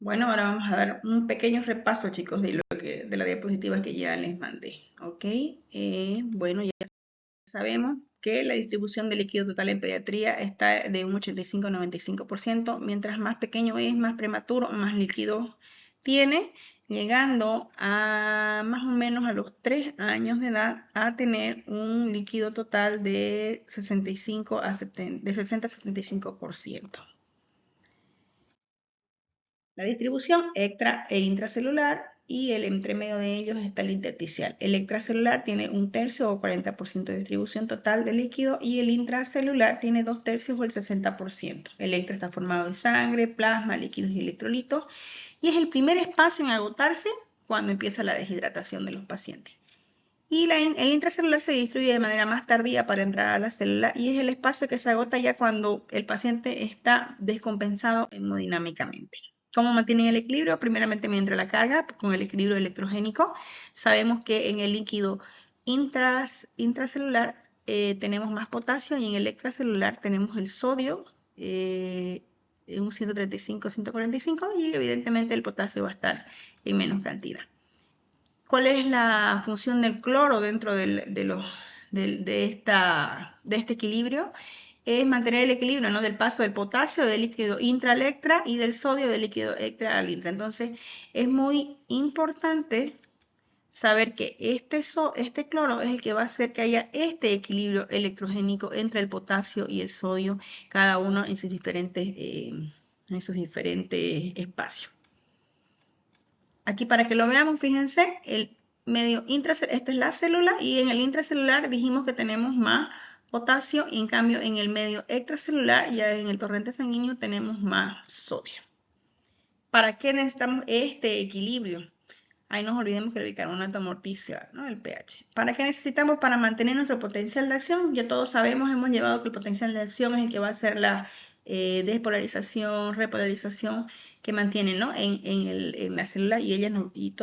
Bueno, ahora vamos a dar un pequeño repaso, chicos, de la diapositiva que ya les mandé. ¿Ok? Bueno, ya sabemos que la distribución del líquido total en pediatría está de un 85 a 95%. Mientras más pequeño es, más prematuro, más líquido tiene, llegando a más o menos a los 3 años de edad a tener un líquido total de 65 a 70, de 60 a 75%. La distribución extra e intracelular y el entre medio de ellos está el intersticial. El extracelular tiene 1/3 o 40% de distribución total de líquido y el intracelular tiene 2/3 o el 60%. El extra está formado de sangre, plasma, líquidos y electrolitos y es el primer espacio en agotarse cuando empieza la deshidratación de los pacientes. Y el intracelular se distribuye de manera más tardía para entrar a la célula y es el espacio que se agota ya cuando el paciente está descompensado hemodinámicamente. ¿Cómo mantienen el equilibrio? Primeramente mediante la carga, con el equilibrio electrogénico. Sabemos que en el líquido intracelular tenemos más potasio y en el extracelular tenemos el sodio, un 135, 145 y evidentemente el potasio va a estar en menos cantidad. ¿Cuál es la función del cloro dentro de este equilibrio? Es mantener el equilibrio, ¿no?, del paso del potasio del líquido intra al extra y del sodio del líquido extra al intra. Entonces, es muy importante saber que este cloro es el que va a hacer que haya este equilibrio electrogénico entre el potasio y el sodio, cada uno en sus diferentes espacios. Aquí para que lo veamos, fíjense, el medio intracelular, esta es la célula y en el intracelular dijimos que tenemos más potasio y en cambio en el medio extracelular, ya en el torrente sanguíneo, tenemos más sodio. ¿Para qué necesitamos este equilibrio? Ahí nos olvidemos que el bicarbonato amortigua, ¿no?, el pH. ¿Para qué necesitamos? Para mantener nuestro potencial de acción. Ya todos sabemos, hemos llevado que el potencial de acción es el que va a hacer la despolarización, repolarización que mantiene, ¿no?, en la célula y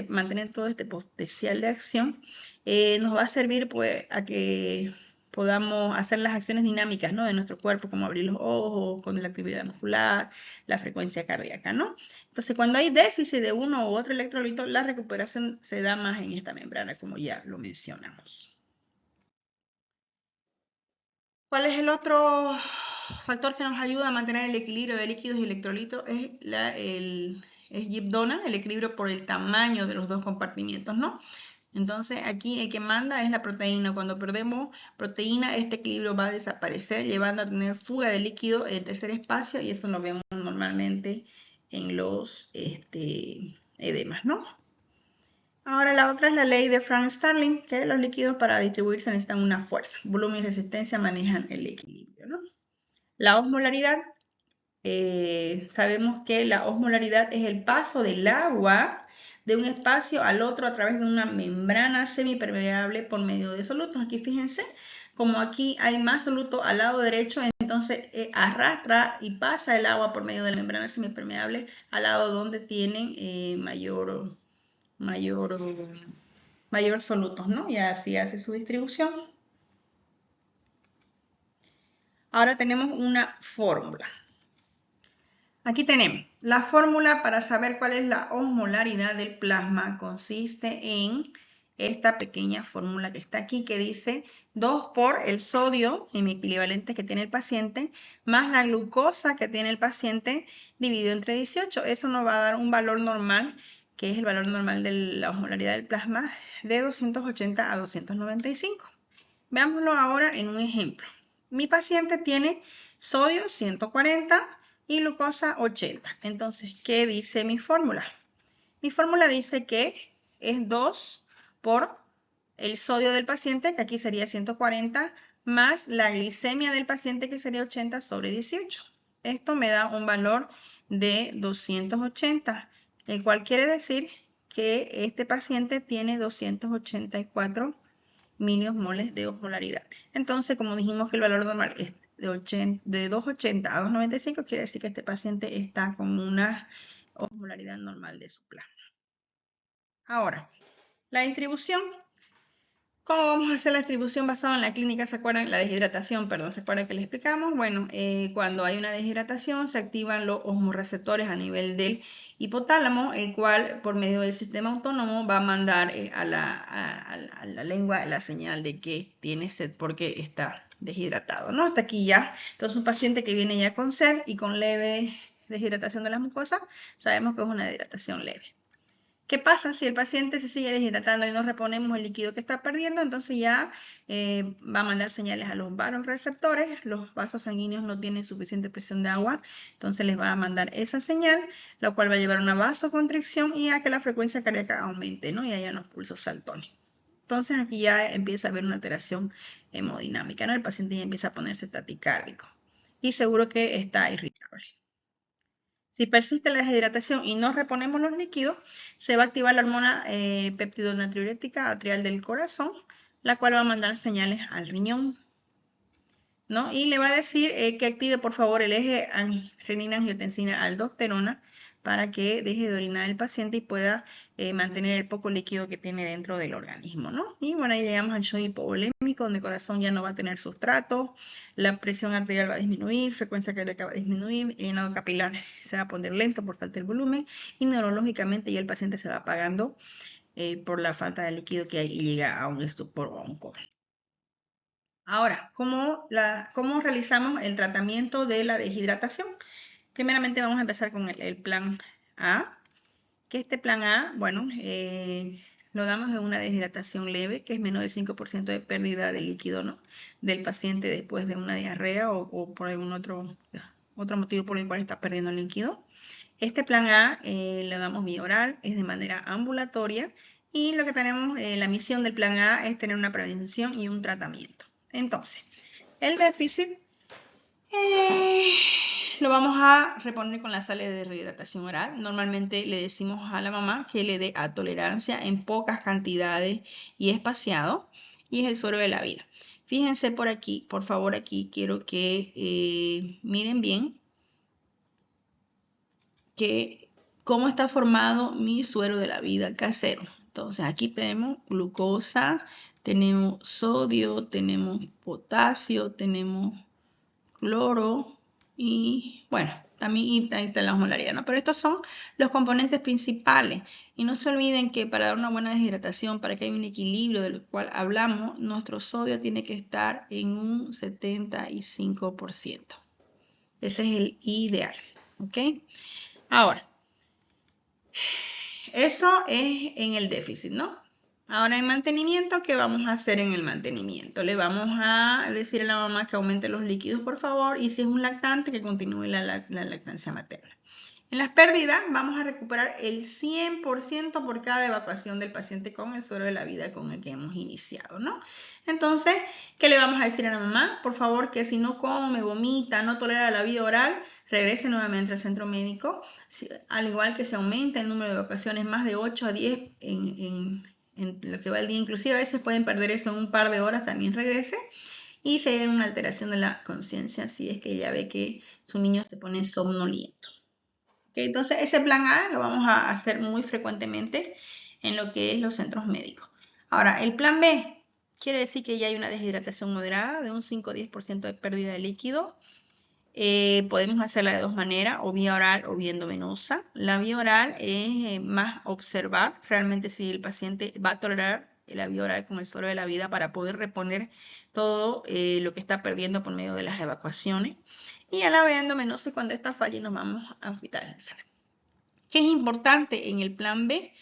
mantener todo este potencial de acción nos va a servir, pues, a que podamos hacer las acciones dinámicas, ¿no?, de nuestro cuerpo, como abrir los ojos, con la actividad muscular, la frecuencia cardíaca, ¿no? Entonces, cuando hay déficit de uno u otro electrolito, la recuperación se da más en esta membrana, como ya lo mencionamos. ¿Cuál es el otro factor que nos ayuda a mantener el equilibrio de líquidos y electrolitos? Es Gibbs-Dona, el equilibrio por el tamaño de los dos compartimientos, ¿no? Entonces, aquí el que manda es la proteína. Cuando perdemos proteína, este equilibrio va a desaparecer, llevando a tener fuga de líquido en el tercer espacio, y eso lo vemos normalmente en los edemas, ¿no? Ahora la otra es la ley de Frank-Starling, que los líquidos para distribuirse necesitan una fuerza. Volumen y resistencia manejan el equilibrio, ¿no? La osmolaridad, sabemos que la osmolaridad es el paso del agua de un espacio al otro a través de una membrana semipermeable por medio de solutos. Aquí fíjense, como aquí hay más soluto al lado derecho, entonces arrastra y pasa el agua por medio de la membrana semipermeable al lado donde tienen mayor solutos, ¿no? Y así hace su distribución. Ahora tenemos una fórmula. Aquí tenemos la fórmula para saber cuál es la osmolaridad del plasma. Consiste en esta pequeña fórmula que está aquí, que dice 2 por el sodio equivalente que tiene el paciente, más la glucosa que tiene el paciente, dividido entre 18. Eso nos va a dar un valor normal, que es el valor normal de la osmolaridad del plasma, de 280 a 295. Veámoslo ahora en un ejemplo. Mi paciente tiene sodio 140 y glucosa 80. Entonces, ¿qué dice mi fórmula? Mi fórmula dice que es 2 por el sodio del paciente, que aquí sería 140, más la glicemia del paciente, que sería 80 sobre 18. Esto me da un valor de 280, el cual quiere decir que este paciente tiene 284 miliosmoles de osmolaridad. Entonces, como dijimos que el valor normal es de 280 a 295, quiere decir que este paciente está con una osmolaridad normal de su plasma. Ahora, la distribución. ¿Cómo vamos a hacer la distribución basada en la clínica? ¿Se acuerdan? La deshidratación, perdón, ¿se acuerdan que les explicamos? Bueno, cuando hay una deshidratación se activan los osmoreceptores a nivel del hipotálamo, el cual por medio del sistema autónomo va a mandar a la lengua la señal de que tiene sed porque está deshidratado, ¿no? Hasta aquí ya. Entonces un paciente que viene ya con sed y con leve deshidratación de las mucosas, sabemos que es una deshidratación leve. ¿Qué pasa si el paciente se sigue deshidratando y no reponemos el líquido que está perdiendo? Entonces ya va a mandar señales a los vasoreceptores. Los vasos sanguíneos no tienen suficiente presión de agua, entonces les va a mandar esa señal, la cual va a llevar a una vasoconstricción y a que la frecuencia cardíaca aumente, ¿no? Y haya unos pulsos saltones. Entonces aquí ya empieza a haber una alteración hemodinámica, ¿no? El paciente ya empieza a ponerse taquicárdico y seguro que está irritable. Si persiste la deshidratación y no reponemos los líquidos, se va a activar la hormona peptidonatriurética atrial del corazón, la cual va a mandar señales al riñón, ¿no? Y le va a decir que active por favor el eje renina-angiotensina-aldosterona para que deje de orinar el paciente y pueda mantener el poco líquido que tiene dentro del organismo, ¿no? Y bueno, ahí llegamos al shock hipovolémico, donde el corazón ya no va a tener sustrato, la presión arterial va a disminuir, frecuencia cardíaca va a disminuir, el llenado capilar se va a poner lento por falta de volumen y neurológicamente ya el paciente se va apagando por la falta de líquido que hay y llega a un estupor o a un coma. Ahora, ¿cómo realizamos el tratamiento de la deshidratación? Primeramente vamos a empezar con el plan A, que este plan A, bueno, lo damos en una deshidratación leve, que es menos del 5% de pérdida de líquido, ¿no? Del paciente después de una diarrea o por algún otro motivo por el cual está perdiendo el líquido. Este plan A lo damos vía oral, es de manera ambulatoria y lo que tenemos, la misión del plan A es tener una prevención y un tratamiento. Entonces, el déficit lo vamos a reponer con las sales de rehidratación oral. Normalmente le decimos a la mamá que le dé a tolerancia en pocas cantidades y espaciado, y es el suero de la vida. Fíjense por aquí, por favor, aquí quiero que miren bien cómo está formado mi suero de la vida casero. Entonces aquí tenemos glucosa, tenemos sodio, tenemos potasio, tenemos cloro y bueno, también ahí está la osmolaridad, ¿no? Pero estos son los componentes principales. Y no se olviden que para dar una buena deshidratación, para que haya un equilibrio del cual hablamos, nuestro sodio tiene que estar en un 75%. Ese es el ideal, ¿ok? Ahora, eso es en el déficit, ¿no? Ahora en mantenimiento, ¿qué vamos a hacer en el mantenimiento? Le vamos a decir a la mamá que aumente los líquidos, por favor, y si es un lactante, que continúe la lactancia materna. En las pérdidas vamos a recuperar el 100% por cada evacuación del paciente con el suero de la vida con el que hemos iniciado, ¿no? Entonces, ¿qué le vamos a decir a la mamá? Por favor, que si no come, vomita, no tolera la vía oral, regrese nuevamente al centro médico, al igual que se aumenta el número de evacuaciones más de 8 a 10 en lo que va el día, inclusive a veces pueden perder eso en un par de horas, también regrese. Y se ve una alteración de la conciencia si es que ella ve que su niño se pone somnoliento. ¿Okay? Entonces ese plan A lo vamos a hacer muy frecuentemente en lo que es los centros médicos. Ahora, el plan B quiere decir que ya hay una deshidratación moderada de un 5 o 10% de pérdida de líquido. Podemos hacerla de dos maneras, o vía oral o vía endovenosa. La vía oral es más observar realmente si el paciente va a tolerar la vía oral con el suero de la vida para poder reponer todo lo que está perdiendo por medio de las evacuaciones. Y a la vía endovenosa cuando esta falla y nos vamos a hospitalizar. ¿Qué es importante en el plan B?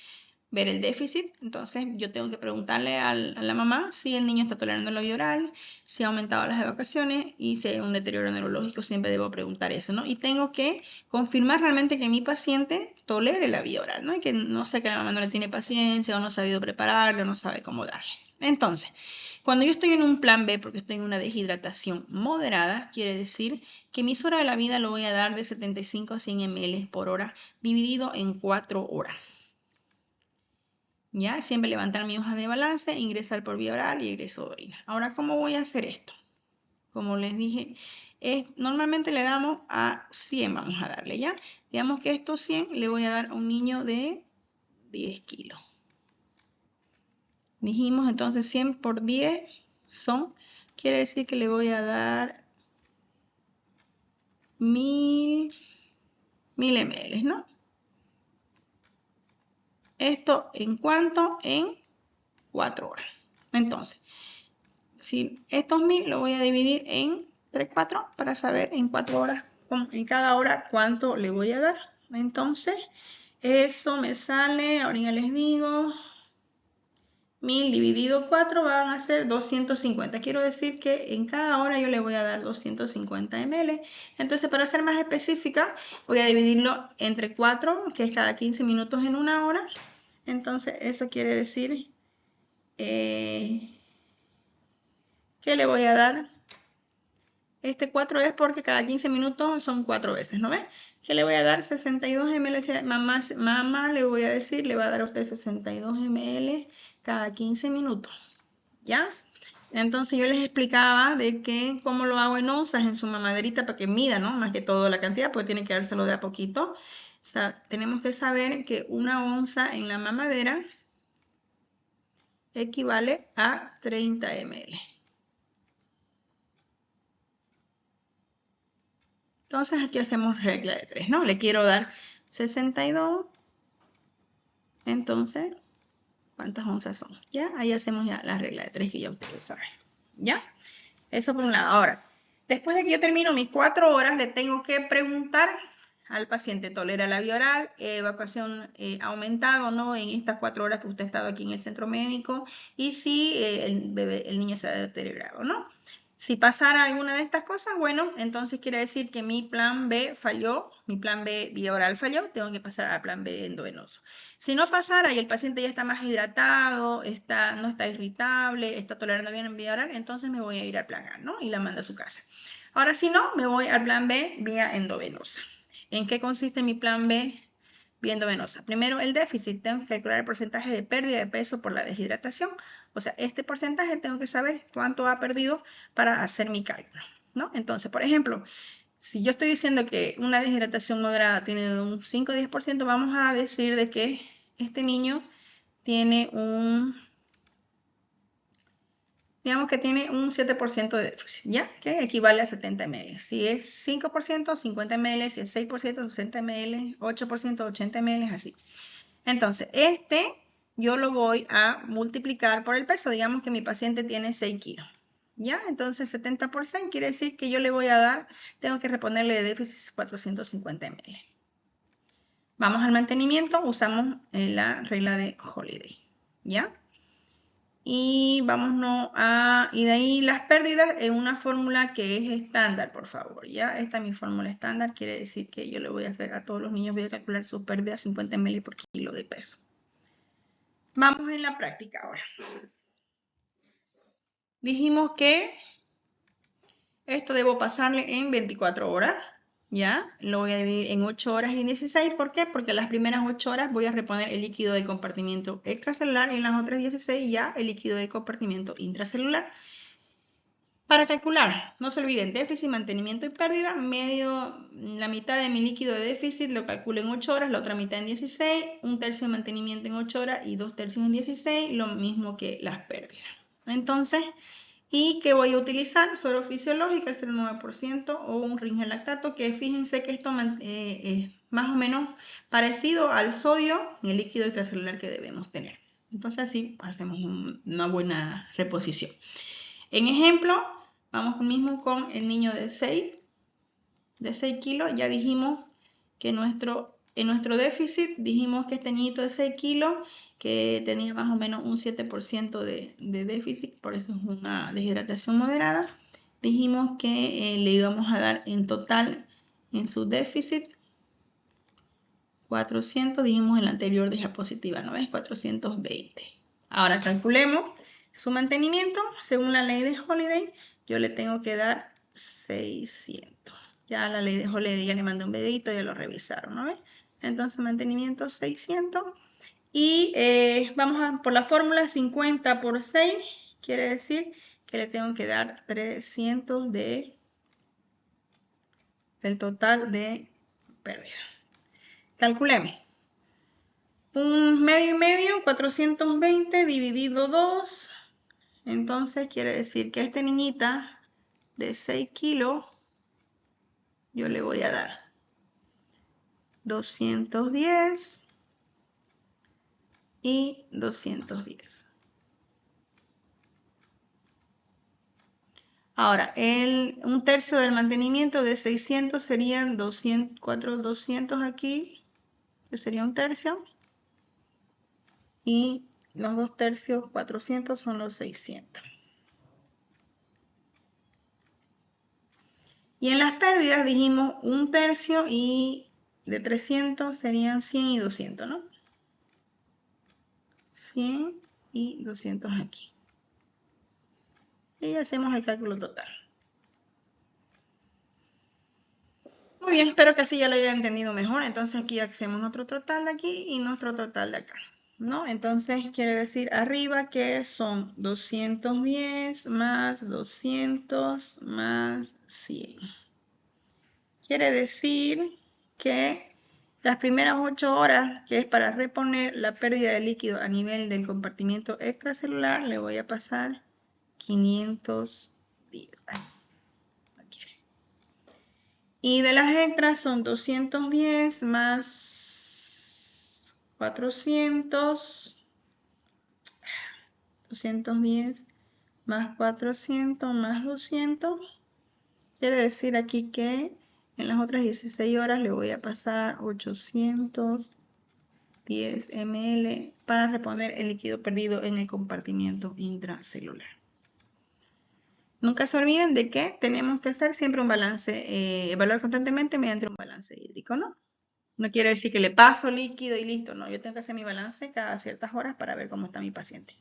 Ver el déficit. Entonces yo tengo que preguntarle a la mamá si el niño está tolerando la vía oral, si ha aumentado las evacuaciones y si hay un deterioro neurológico. Siempre debo preguntar eso, ¿no? Y tengo que confirmar realmente que mi paciente tolere la vía oral, ¿no? Y que no sé que la mamá no le tiene paciencia o no ha sabido prepararlo, no sabe cómo darle. Entonces, cuando yo estoy en un plan B porque estoy en una deshidratación moderada, quiere decir que mi suero de la vida lo voy a dar de 75 a 100 ml por hora dividido en 4 horas. ¿Ya? Siempre levantar mi hoja de balance, ingresar por vía oral y egreso de orina. Ahora, ¿cómo voy a hacer esto? Como les dije, normalmente le damos a 100, vamos a darle, ¿ya? Digamos que estos 100 le voy a dar a un niño de 10 kilos. Dijimos entonces 100 por 10 son, quiere decir que le voy a dar 1000 ml, ¿no? ¿Esto en cuánto? En 4 horas. Entonces, si estos 1000 lo voy a dividir entre 4 para saber en 4 horas, en cada hora, cuánto le voy a dar. Entonces, eso me sale, ahora ya les digo, 1000 dividido 4 van a ser 250. Quiero decir que en cada hora yo le voy a dar 250 ml. Entonces, para ser más específica, voy a dividirlo entre 4, que es cada 15 minutos en una hora. Entonces, eso quiere decir que le voy a dar, este 4 es porque cada 15 minutos son 4 veces, ¿no ves? Que le voy a dar 62 ml, mamá le voy a decir, le va a dar a usted 62 ml cada 15 minutos, ¿ya? Entonces yo les explicaba de que cómo lo hago en onzas en su mamaderita para que mida, ¿no? Más que todo la cantidad, porque tiene que dárselo de a poquito. O sea, tenemos que saber que una onza en la mamadera equivale a 30 ml. Entonces aquí hacemos regla de 3, ¿no? Le quiero dar 62. Entonces, ¿cuántas onzas son? ¿Ya? Ahí hacemos ya la regla de 3 que ya ustedes saben. ¿Ya? Eso por un lado. Ahora, después de que yo termino mis 4 horas, le tengo que preguntar al paciente, ¿tolera la vía oral? ¿Evacuación ha aumentado o no en estas 4 horas que usted ha estado aquí en el centro médico? Y si el niño se ha deteriorado, ¿no? Si pasara alguna de estas cosas, bueno, entonces quiere decir que mi plan B falló, mi plan B vía oral falló, tengo que pasar al plan B endovenoso. Si no pasara y el paciente ya está más hidratado, no está irritable, está tolerando bien en vía oral, entonces me voy a ir al plan A, ¿no? Y la mando a su casa. Ahora, si no, me voy al plan B vía endovenosa. ¿En qué consiste mi plan B vía endovenosa? Primero, el déficit. Tengo que calcular el porcentaje de pérdida de peso por la deshidratación. O sea, este porcentaje tengo que saber cuánto ha perdido para hacer mi cálculo, ¿no? Entonces, por ejemplo, si yo estoy diciendo que una deshidratación moderada tiene un 5 o 10%, vamos a decir de que este niño tiene digamos que tiene un 7% de déficit, ¿ya? Que equivale a 70 ml. Si es 5%, 50 ml. Si es 6%, 60 ml. 8%, 80 ml, así. Entonces, yo lo voy a multiplicar por el peso. Digamos que mi paciente tiene 6 kilos. ¿Ya? Entonces, 70% quiere decir que yo le voy a dar, tengo que reponerle de déficit 450 ml. Vamos al mantenimiento, usamos la regla de Holiday. ¿Ya? Y vámonos y de ahí las pérdidas en una fórmula que es estándar, por favor, ¿ya? Esta es mi fórmula estándar, quiere decir que yo le voy a hacer a todos los niños, voy a calcular sus pérdidas 50 ml por kilo de peso. Vamos en la práctica ahora. Dijimos que esto debo pasarle en 24 horas, ¿ya? Lo voy a dividir en 8 horas y 16, ¿por qué? Porque las primeras 8 horas voy a reponer el líquido de compartimiento extracelular y en las otras 16 ya el líquido de compartimiento intracelular. Para calcular, no se olviden, déficit, mantenimiento y pérdida, la mitad de mi líquido de déficit lo calculo en 8 horas, la otra mitad en 16, un tercio de mantenimiento en 8 horas y 2 tercios en 16, lo mismo que las pérdidas. Entonces, ¿y qué voy a utilizar? Suero fisiológico, el 0,9% o un ringelactato, que fíjense que esto es más o menos parecido al sodio en el líquido extracelular que debemos tener. Entonces así hacemos una buena reposición. En ejemplo, vamos mismo con el niño de 6 kilos. Ya dijimos que en nuestro déficit, dijimos que este niñito de 6 kilos, que tenía más o menos un 7% de déficit, por eso es una deshidratación moderada. Dijimos que le íbamos a dar en total en su déficit 400, dijimos en la anterior diapositiva, ¿no ves? 420. Ahora calculemos su mantenimiento. Según la ley de Holiday, yo le tengo que dar 600. Ya la ley de Holiday ya le mandé un videito, ya lo revisaron, ¿no ves? Entonces mantenimiento 600. Y vamos por la fórmula 50 por 6, quiere decir que le tengo que dar 300 del total de pérdida. Calculemos. Un medio y medio, 420 dividido 2. Entonces quiere decir que a esta niñita de 6 kilos yo le voy a dar 210 y 210. Ahora, un tercio del mantenimiento de 600 serían 200 aquí, que sería un tercio. Y los 2 tercios, 400 son los 600. Y en las pérdidas dijimos un tercio y de 300 serían 100 y 200, ¿no? 100 y 200 aquí. Y hacemos el cálculo total. Muy bien, espero que así ya lo hayan entendido mejor. Entonces aquí hacemos nuestro total de aquí y nuestro total de acá, ¿no? Entonces quiere decir arriba que son 210 más 200 más 100. Quiere decir que las primeras 8 horas, que es para reponer la pérdida de líquido a nivel del compartimiento extracelular, le voy a pasar 510. Y de las extras son 210 más 400. 210 más 400 más 200. Quiere decir aquí que en las otras 16 horas le voy a pasar 810 ml para reponer el líquido perdido en el compartimiento intracelular. Nunca se olviden de que tenemos que hacer siempre un balance, evaluar constantemente mediante un balance hídrico, ¿no? No quiere decir que le paso líquido y listo, no. Yo tengo que hacer mi balance cada ciertas horas para ver cómo está mi paciente.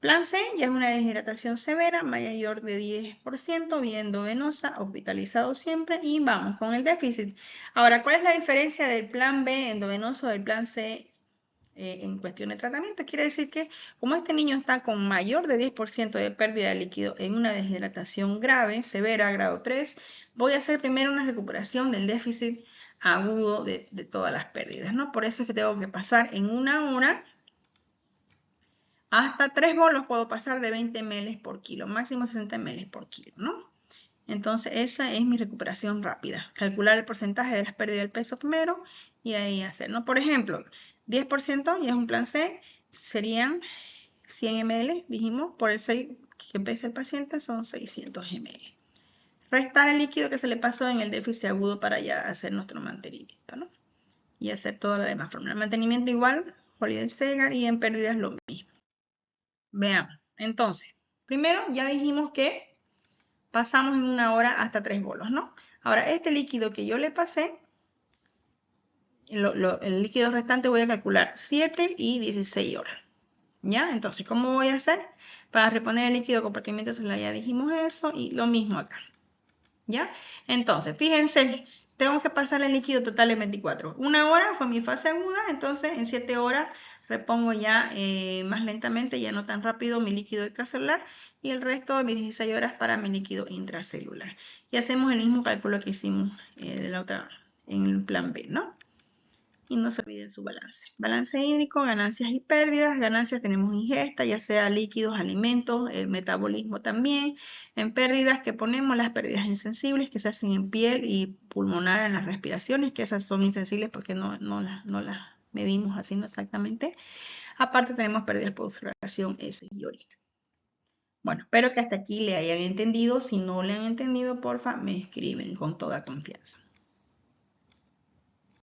Plan C ya es una deshidratación severa, mayor de 10%, vía endovenosa, hospitalizado siempre y vamos con el déficit. Ahora, ¿cuál es la diferencia del plan B endovenoso del plan C en cuestión de tratamiento? Quiere decir que como este niño está con mayor de 10% de pérdida de líquido en una deshidratación grave, severa, grado 3, voy a hacer primero una recuperación del déficit agudo de todas las pérdidas, ¿no? Por eso es que tengo que pasar en una hora. Hasta 3 bolos puedo pasar de 20 ml por kilo, máximo 60 ml por kilo, ¿no? Entonces esa es mi recuperación rápida. Calcular el porcentaje de las pérdidas del peso primero y ahí hacer, ¿no? Por ejemplo, 10% ya es un plan C, serían 100 ml, dijimos, por el 6 que pesa el paciente son 600 ml. Restar el líquido que se le pasó en el déficit agudo para ya hacer nuestro mantenimiento, ¿no? Y hacer toda la demás fórmula. El mantenimiento igual, Holiday-Segar, y en pérdidas lo mismo. Veamos, entonces, primero ya dijimos que pasamos en una hora hasta 3 bolos, ¿no? Ahora, este líquido que yo le pasé, el líquido restante voy a calcular 7 y 16 horas, ¿ya? Entonces, ¿cómo voy a hacer? Para reponer el líquido compartimiento celular ya dijimos eso y lo mismo acá, ¿ya? Entonces, fíjense, tengo que pasar el líquido total en 24. Una hora fue mi fase aguda, entonces en 7 horas repongo ya más lentamente, ya no tan rápido mi líquido extracelular y el resto de mis 16 horas para mi líquido intracelular. Y hacemos el mismo cálculo que hicimos de la otra, en el plan B, ¿no? Y no se olviden su balance. Balance hídrico, ganancias y pérdidas. Ganancias tenemos ingesta, ya sea líquidos, alimentos, el metabolismo también. En pérdidas que ponemos las pérdidas insensibles que se hacen en piel y pulmonar en las respiraciones, que esas son insensibles porque no las medimos así no exactamente. Aparte tenemos pérdidas por sudoración, heces y orina. Bueno, espero que hasta aquí le hayan entendido. Si no le han entendido, porfa, me escriben con toda confianza.